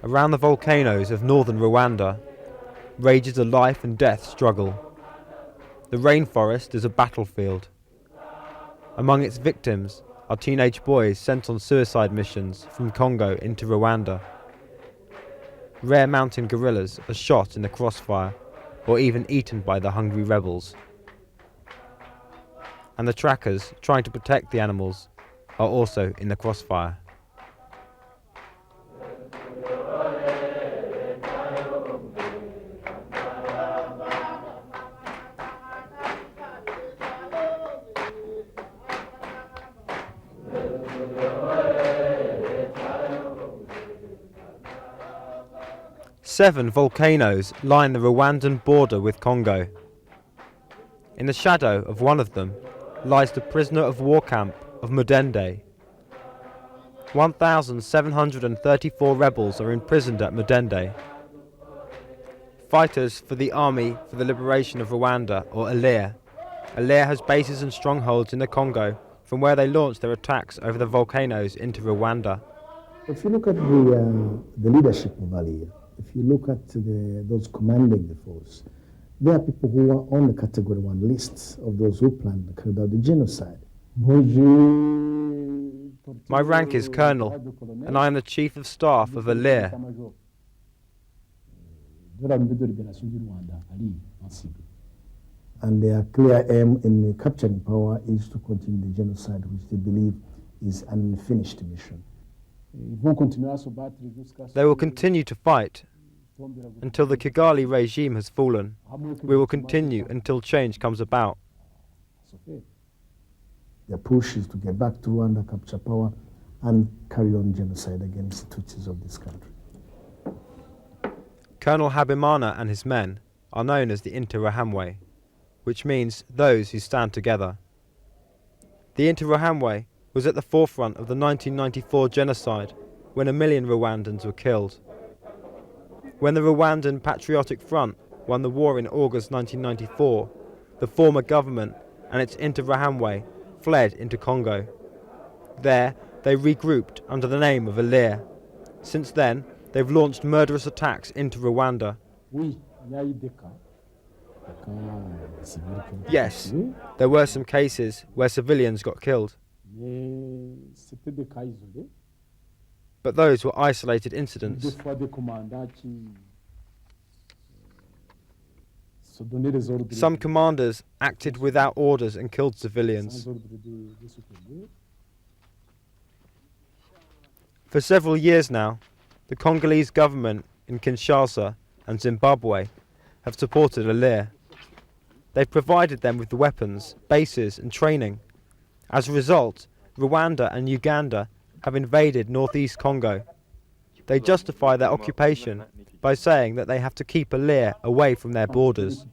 Around the volcanoes of northern Rwanda rages a life and death struggle. The rainforest is a battlefield. Among its victims are teenage boys sent on suicide missions from Congo into Rwanda. Rare mountain gorillas are shot in the crossfire or even eaten by the hungry rebels. And the trackers trying to protect the animals are also in the crossfire. Seven volcanoes line the Rwandan border with Congo. In the shadow of one of them lies the prisoner of war camp of Mudende. 1,734 rebels are imprisoned at Mudende. Fighters for the Army for the Liberation of Rwanda, or ALIR. ALIR has bases and strongholds in the Congo from where they launch their attacks over the volcanoes into Rwanda. If you look at the leadership of ALIR, if you look at those commanding the force, there are people who are on the Category 1 lists of those who planned and carried out the genocide. My rank is Colonel, and I am the Chief of Staff of ALIR. And their clear aim in capturing power is to continue the genocide, which they believe is an unfinished mission. They will continue to fight until the Kigali regime has fallen. We will continue until change comes about. Their push is to get back to Rwanda, capture power, and carry on genocide against the Tutsis of this country. Colonel Habimana and his men are known as the Interahamwe, which means those who stand together. The Interahamwe was at the forefront of the 1994 genocide when 1 million Rwandans were killed. When the Rwandan Patriotic Front won the war in August 1994, the former government and its Interahamwe fled into Congo. There, they regrouped under the name of ALIR. Since then, they've launched murderous attacks into Rwanda. Yes, there were some cases where civilians got killed. But those were isolated incidents. Some commanders acted without orders and killed civilians. For several years now, the Congolese government in Kinshasa and Zimbabwe have supported ALIR. They've provided them with the weapons, bases and training. As a result, Rwanda and Uganda have invaded northeast Congo. They justify their occupation by saying that they have to keep ALIR away from their borders.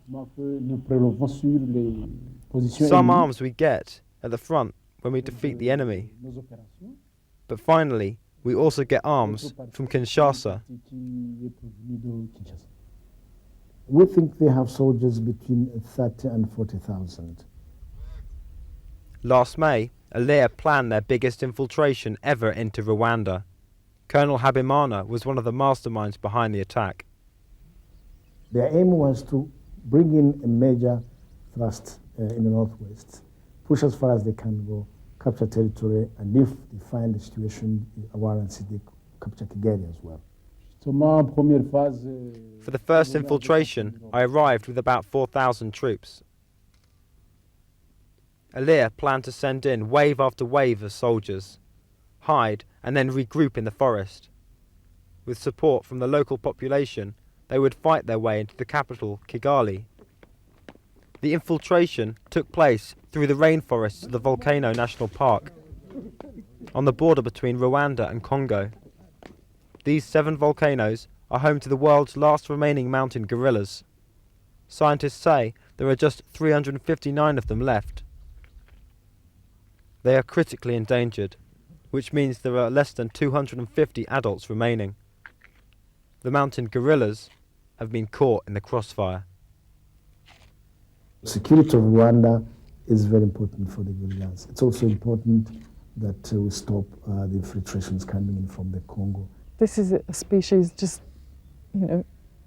Some arms we get at the front when we defeat the enemy. But finally, we also get arms from Kinshasa. We think they have soldiers between 30 and 40,000. Last May, ALIR planned their biggest infiltration ever into Rwanda. Colonel Habimana was one of the masterminds behind the attack. Their aim was to bring in a major thrust in the northwest, push as far as they can go, capture territory, and if they find the situation warrants it, they capture Kigali as well. For the first infiltration, I arrived with about 4,000 troops. ALIR planned to send in wave after wave of soldiers, hide and then regroup in the forest. With support from the local population, they would fight their way into the capital, Kigali. The infiltration took place through the rainforests of the Volcano National Park, on the border between Rwanda and Congo. These 7 volcanoes are home to the world's last remaining mountain gorillas. Scientists say there are just 359 of them left. They are critically endangered, which means there are less than 250 adults remaining. The mountain gorillas have been caught in the crossfire. Security of Rwanda is very important for the guerrillas. It's also important that we stop the infiltrations coming in from the Congo this is a species just, you know,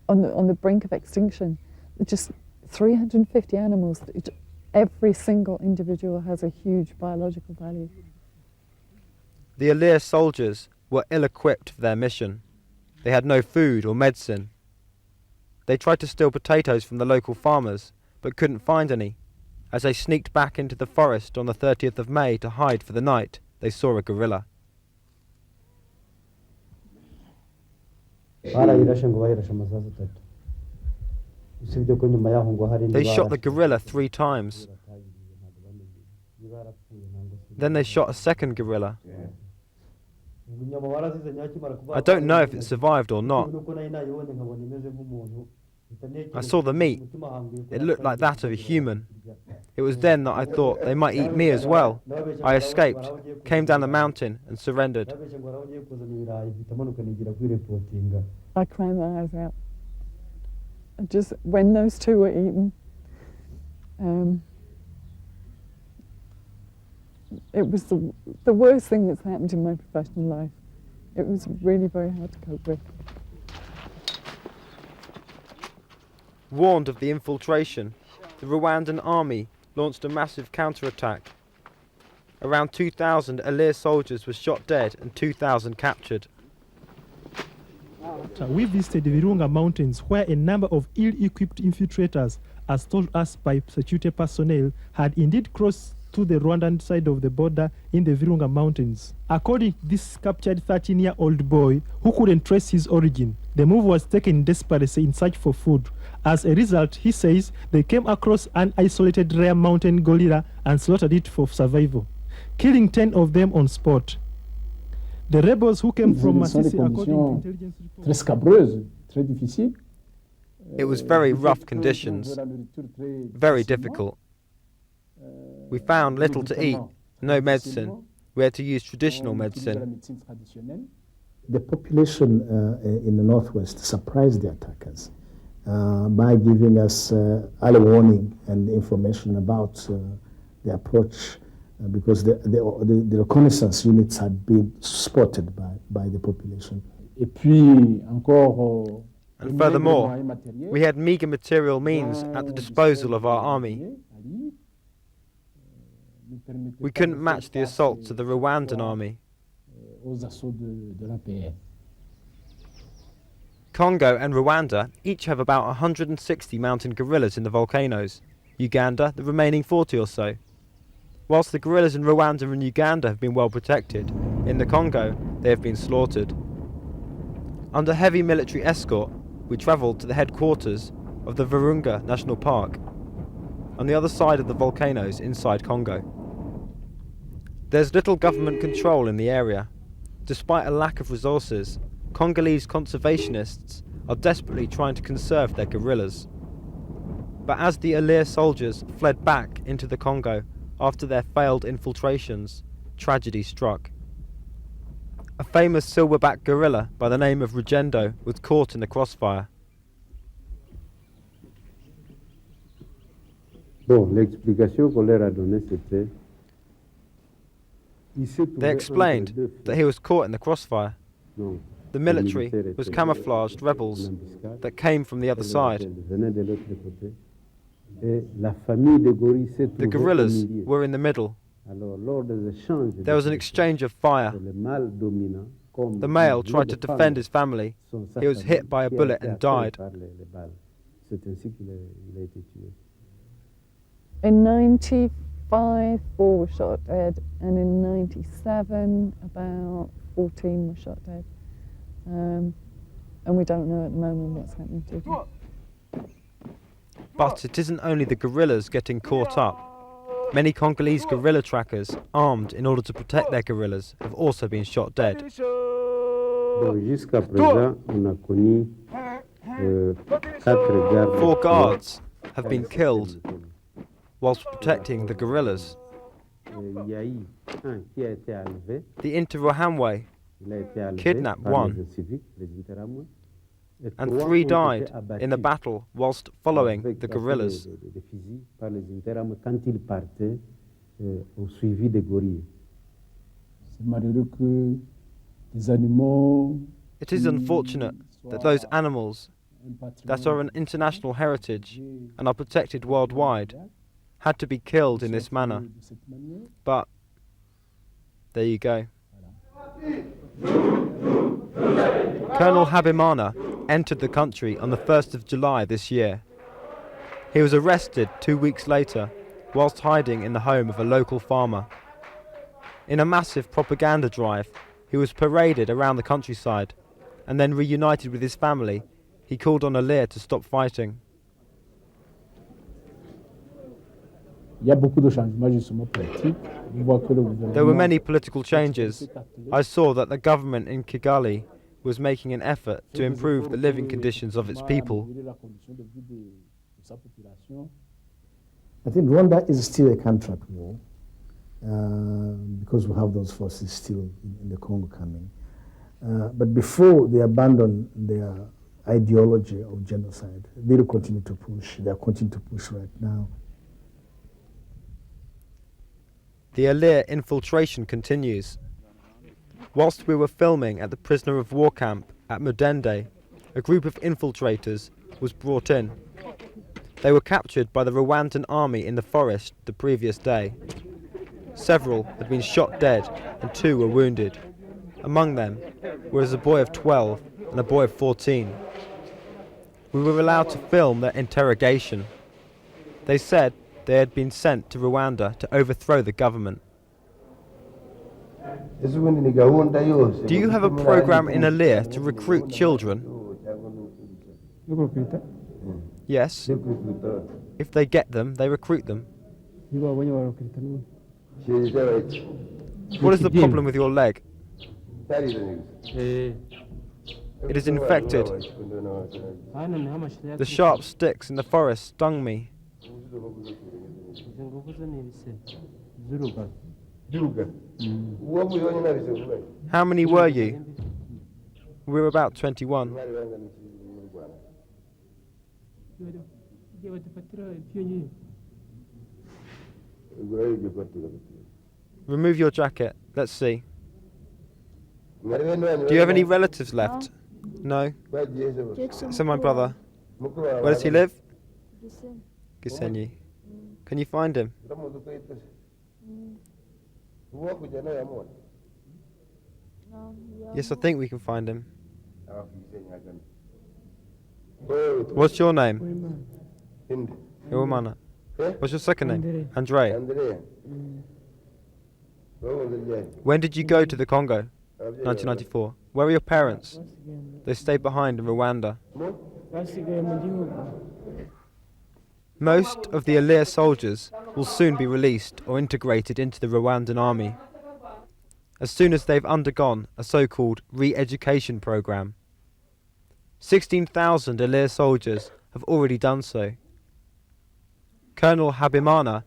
on the brink of extinction. Just 350 animals. Every single individual has a huge biological value. The Alir soldiers were ill-equipped for their mission. They had no food or medicine. They tried to steal potatoes from the local farmers, but couldn't find any. As they sneaked back into the forest on the 30th of May to hide for the night, they saw a guerrilla. They shot the guerrilla 3 times. Then they shot a second guerrilla. I don't know if it survived or not. I saw the meat. It looked like that of a human. It was then that I thought they might eat me as well. I escaped, came down the mountain and surrendered. I cried my eyes out. Just when those 2 were eaten, it was the worst thing that's happened in my professional life. It was really very hard to cope with. Warned of the infiltration, the Rwandan Army launched a massive counterattack. Around 2,000 Alir soldiers were shot dead and 2,000 captured. We visited the Virunga Mountains, where a number of ill-equipped infiltrators, as told us by security personnel, had indeed crossed to the Rwandan side of the border in the Virunga Mountains. According to this captured 13-year-old boy who couldn't trace his origin, the move was taken in desperation in search for food. As a result, he says, they came across an isolated rare mountain gorilla and slaughtered it for survival, killing 10 of them on spot. The rebels who came from Masisi, according to intelligence reports, it was very rough conditions, very difficult. We found little to eat, no medicine. We had to use traditional medicine. The population in the northwest surprised the attackers by giving us early warning and information about the approach, because the reconnaissance units had been spotted by the population. And furthermore, we had meagre material means at the disposal of our army. We couldn't match the assaults of the Rwandan army. Congo and Rwanda each have about 160 mountain guerrillas in the volcanoes. Uganda, the remaining 40 or so. Whilst the guerrillas in Rwanda and Uganda have been well protected, in the Congo they have been slaughtered. Under heavy military escort, we travelled to the headquarters of the Virunga National Park, on the other side of the volcanoes inside Congo. There's little government control in the area. Despite a lack of resources, Congolese conservationists are desperately trying to conserve their guerrillas. But as the Alir soldiers fled back into the Congo after their failed infiltrations, tragedy struck. A famous silverback gorilla by the name of Rugendo was caught in the crossfire. They explained that he was caught in the crossfire. The military was camouflaged rebels that came from the other side. The guerrillas were in the middle. There was an exchange of fire. The male tried to defend his family. He was hit by a bullet and died. In 95, 4 were shot dead, and in 97, about 14 were shot dead. And we don't know at the moment what's happening to them. But it isn't only the guerrillas getting caught up. Many Congolese guerrilla trackers, armed in order to protect their guerrillas, have also been shot dead. 4 guards have been killed whilst protecting the guerrillas. The Interahamwe kidnapped 1, and 3 died in the battle whilst following the guerrillas. C'est malheureux que des animaux It is unfortunate that those animals that are an international heritage and are protected worldwide had to be killed in this manner. But there you go. Colonel Habimana entered the country on the 1st of July this year. He was arrested 2 weeks later whilst hiding in the home of a local farmer. In a massive propaganda drive, he was paraded around the countryside, and then reunited with his family, he called on Alir to stop fighting. There were many political changes. I saw that the government in Kigali was making an effort to improve the living conditions of its people. I think Rwanda is still a contract war because we have those forces still in the Congo coming. But before they abandon their ideology of genocide, they will continue to push. They are continuing to push right now. The Alir infiltration continues. Whilst we were filming at the prisoner of war camp at Mudende, a group of infiltrators was brought in. They were captured by the Rwandan Army in the forest the previous day. Several had been shot dead and 2 were wounded. Among them was a boy of 12 and a boy of 14. We were allowed to film their interrogation. They said they had been sent to Rwanda to overthrow the government. Do you have a program in Alir to recruit children? Yes. If they get them, they recruit them. What is the problem with your leg? It is infected. The sharp sticks in the forest stung me. How many were you? We were about 21. Remove your jacket. Let's see. Do you have any relatives left? No? So my brother. Where does he live? Gisenyi. Can you find him? Yes, I think we can find him. What's your name? Iwamana. What's your second name? Andre. When did you go to the Congo? 1994. Where are your parents? They stayed behind in Rwanda. Most of the Alir soldiers will soon be released or integrated into the Rwandan Army, as soon as they've undergone a so-called re-education program. 16,000 Alir soldiers have already done so. Colonel Habimana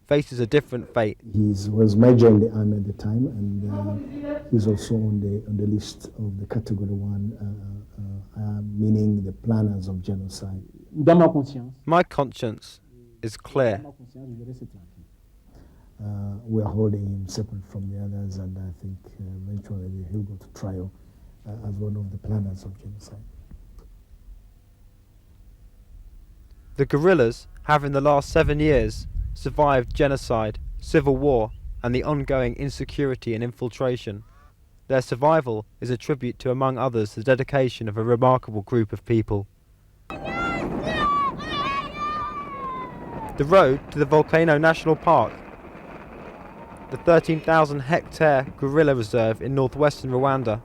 faces a different fate. He was major in the army at the time, and he's also on the list of the Category 1, meaning the planners of genocide. My conscience is clear. We are holding him separate from the others, and I think eventually he'll go to trial as one of the planners of genocide. The guerrillas have in the last 7 years survived genocide, civil war, and the ongoing insecurity and infiltration. Their survival is a tribute to, among others, the dedication of a remarkable group of people. The road to the Volcano National Park, the 13,000-hectare guerrilla reserve in northwestern Rwanda.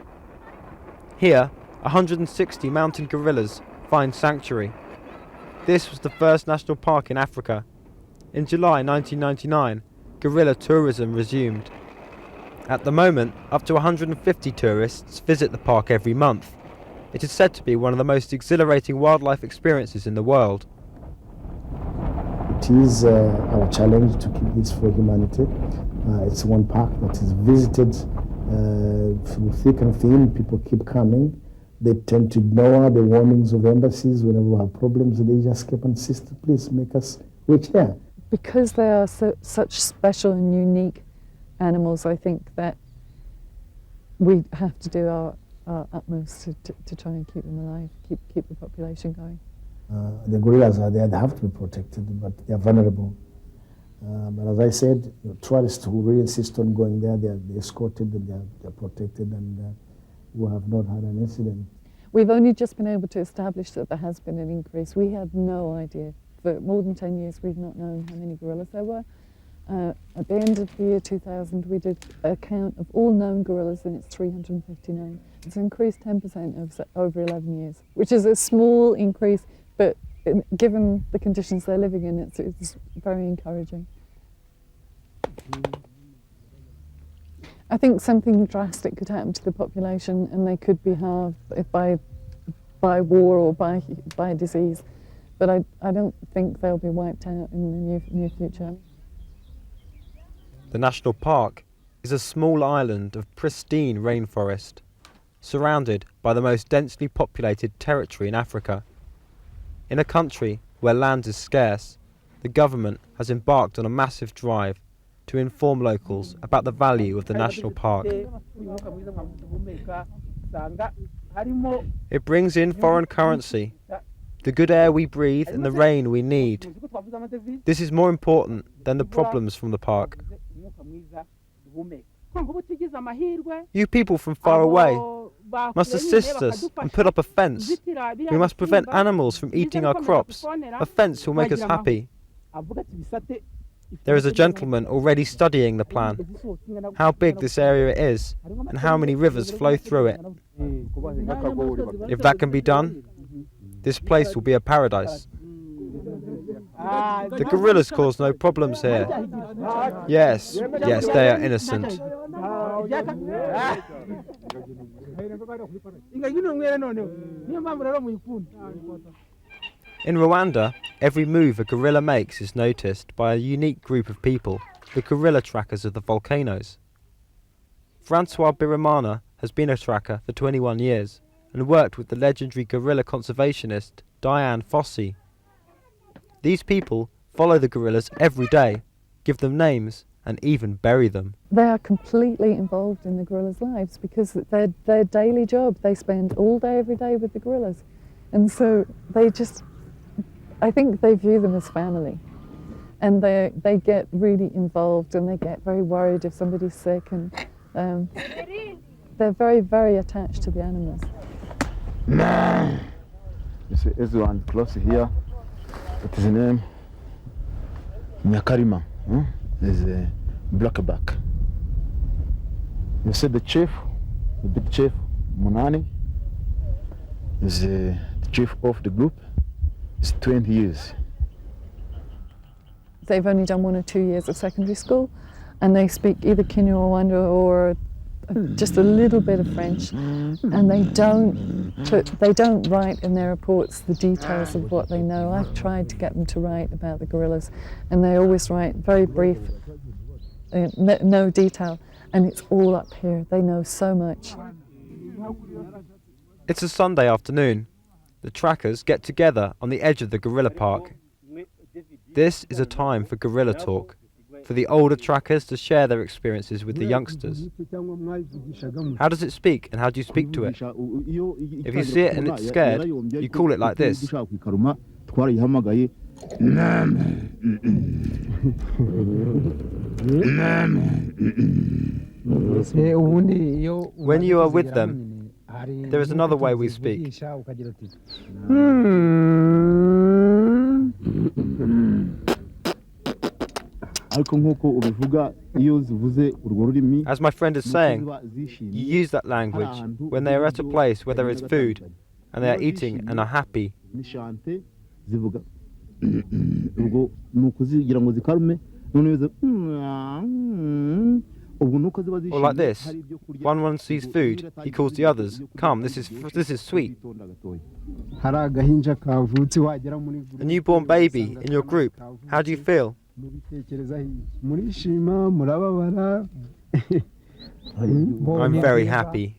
Here, 160 mountain gorillas find sanctuary. This was the first national park in Africa. In July 1999, guerrilla tourism resumed. At the moment, up to 150 tourists visit the park every month. It is said to be one of the most exhilarating wildlife experiences in the world. It is our challenge to keep this for humanity. It's one park that is visited through thick and thin. People keep coming. They tend to ignore the warnings of embassies whenever we have problems. They just keep and insist, please make us reach here. Because they are such special and unique animals, I think that we have to do our our utmost to try and keep them alive, keep the population going. The gorillas are there, they have to be protected, but they are vulnerable. But as I said, tourists who really insist on going there, they're escorted and they're protected, and we have not had an incident. We've only just been able to establish that there has been an increase. We had no idea. For more than 10 years, we've not known how many gorillas there were. At the end of the year 2000, we did a count of all known gorillas, and it's 359. It's increased 10% over 11 years, which is a small increase, but given the conditions they're living in, it's very encouraging. I think something drastic could happen to the population, and they could be halved by war or by disease. But I don't think they'll be wiped out in the near future. The national park is a small island of pristine rainforest, surrounded by the most densely populated territory in Africa. In a country where land is scarce, the government has embarked on a massive drive to inform locals about the value of the national park. It brings in foreign currency, the good air we breathe and the rain we need. This is more important than the problems from the park. You people from far away must assist us and put up a fence. We must prevent animals from eating our crops. A fence will make us happy. There is a gentleman already studying the plan, how big this area is and how many rivers flow through it. If that can be done, this place will be a paradise. The gorillas cause no problems here. Yes, they are innocent. In Rwanda, every move a gorilla makes is noticed by a unique group of people, the gorilla trackers of the volcanoes. Francois Biramana has been a tracker for 21 years and worked with the legendary gorilla conservationist Diane Fossey. These people follow the gorillas every day, give them names and even bury them. They are completely involved in the gorillas' lives because their daily job, they spend all day every day with the gorillas. And so I think they view them as family, and they get really involved and they get very worried if somebody's sick, and they're very, very attached to the animals. You see everyone close here. What is the name? Nyakarima. There's a blackback. You see the chief, the big chief, Munani, is the chief of the group. It's 20 years. They've only done 1 or 2 years of secondary school, and they speak either Kenya or Rwanda or just a little bit of French, and they don't write in their reports the details of what they know. I've tried to get them to write about the gorillas, and they always write very brief, no detail, and it's all up here. They know so much. It's a Sunday afternoon. The trackers get together on the edge of the gorilla park. This is a time for gorilla talk, for the older trackers to share their experiences with the youngsters. How does it speak, and how do you speak to it? If you see it and it's scared, you call it like this. When you are with them, there is another way we speak. As my friend is saying, you use that language when they are at a place where there is food and they are eating and are happy. Or like this, one sees food, he calls the others, "Come, this is sweet." A newborn baby in your group, how do you feel? I'm very happy.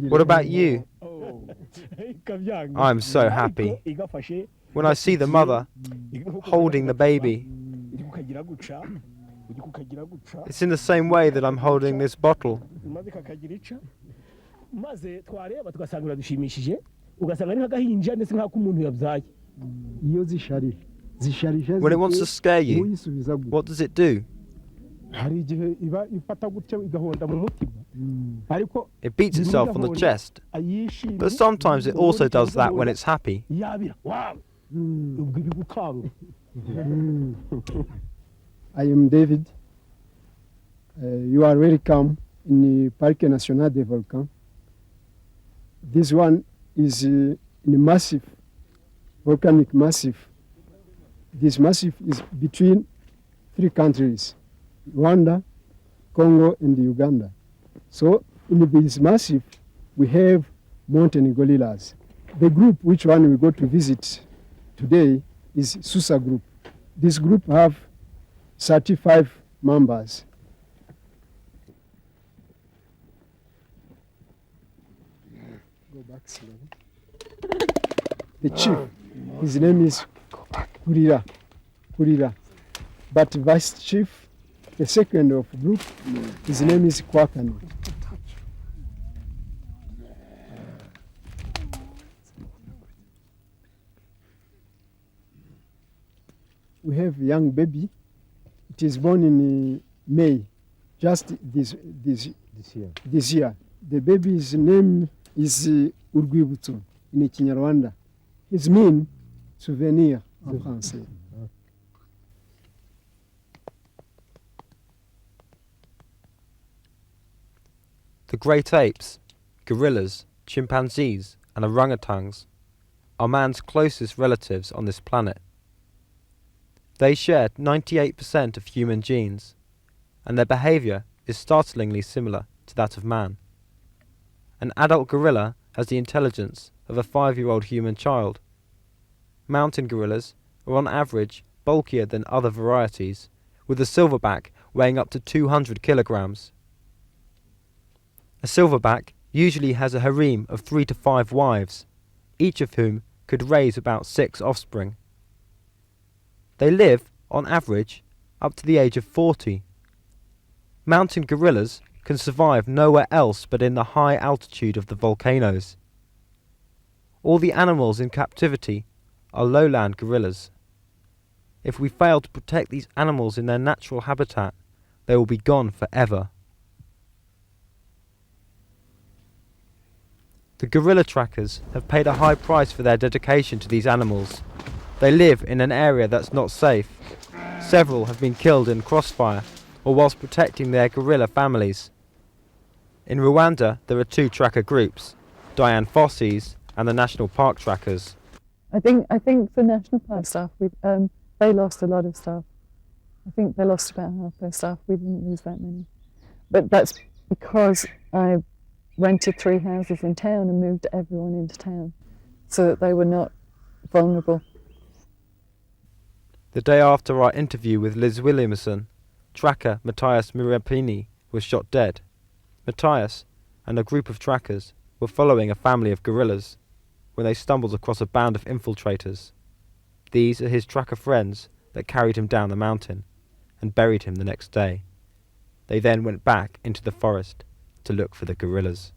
What about you? I'm so happy. When I see the mother holding the baby, ujya kukagira guca It's in the same way that I'm holding this bottle. maze kakagira ica maze twareba tugasanga biradushimishije ugasanga ari nk'agahinja ndetse nk'ako umuntu yabyaye iyo zisharije When it wants to scare you, uyisubiza gutya what does it do? hari igihe iba ifata gutya igahonda mu mutima ariko It beats itself on the chest. ayishimye But sometimes it also does that when it's happy. yabira wow ubwo ibigukanga I am David. You are welcome in the Parc National des Volcans. This one is in a massive, volcanic massif. This massif is between three countries, Rwanda, Congo, and Uganda. So in this massif, we have mountain gorillas. The group which one we go to visit today is Susa group. This group have 35 members. Go back slowly. The chief, his name is Kurira. But vice chief, the second of group, his name is Kwakani. We have young baby. It is born in May, just this year. The baby's name is Urwibutso in Kinyarwanda. It means souvenir en français. The great apes, gorillas, chimpanzees, and orangutans are man's closest relatives on this planet. They share 98% of human genes, and their behaviour is startlingly similar to that of man. An adult gorilla has the intelligence of a 5-year-old human child. Mountain gorillas are on average bulkier than other varieties, with a silverback weighing up to 200 kilograms. A silverback usually has a harem of 3 to 5 wives, each of whom could raise about 6 offspring. They live, on average, up to the age of 40. Mountain gorillas can survive nowhere else but in the high altitude of the volcanoes. All the animals in captivity are lowland gorillas. If we fail to protect these animals in their natural habitat, they will be gone forever. The gorilla trackers have paid a high price for their dedication to these animals. They live in an area that's not safe. Several have been killed in crossfire or whilst protecting their gorilla families. In Rwanda, there are 2 tracker groups, Diane Fossey's and the National Park Trackers. I think the national park staff, they lost a lot of staff. I think they lost about half their staff. We didn't lose that many. But that's because I rented 3 houses in town and moved everyone into town so that they were not vulnerable. The day after our interview with Liz Williamson, tracker Matthias Mirapini was shot dead. Matthias and a group of trackers were following a family of gorillas when they stumbled across a band of infiltrators. These are his tracker friends that carried him down the mountain and buried him the next day. They then went back into the forest to look for the gorillas.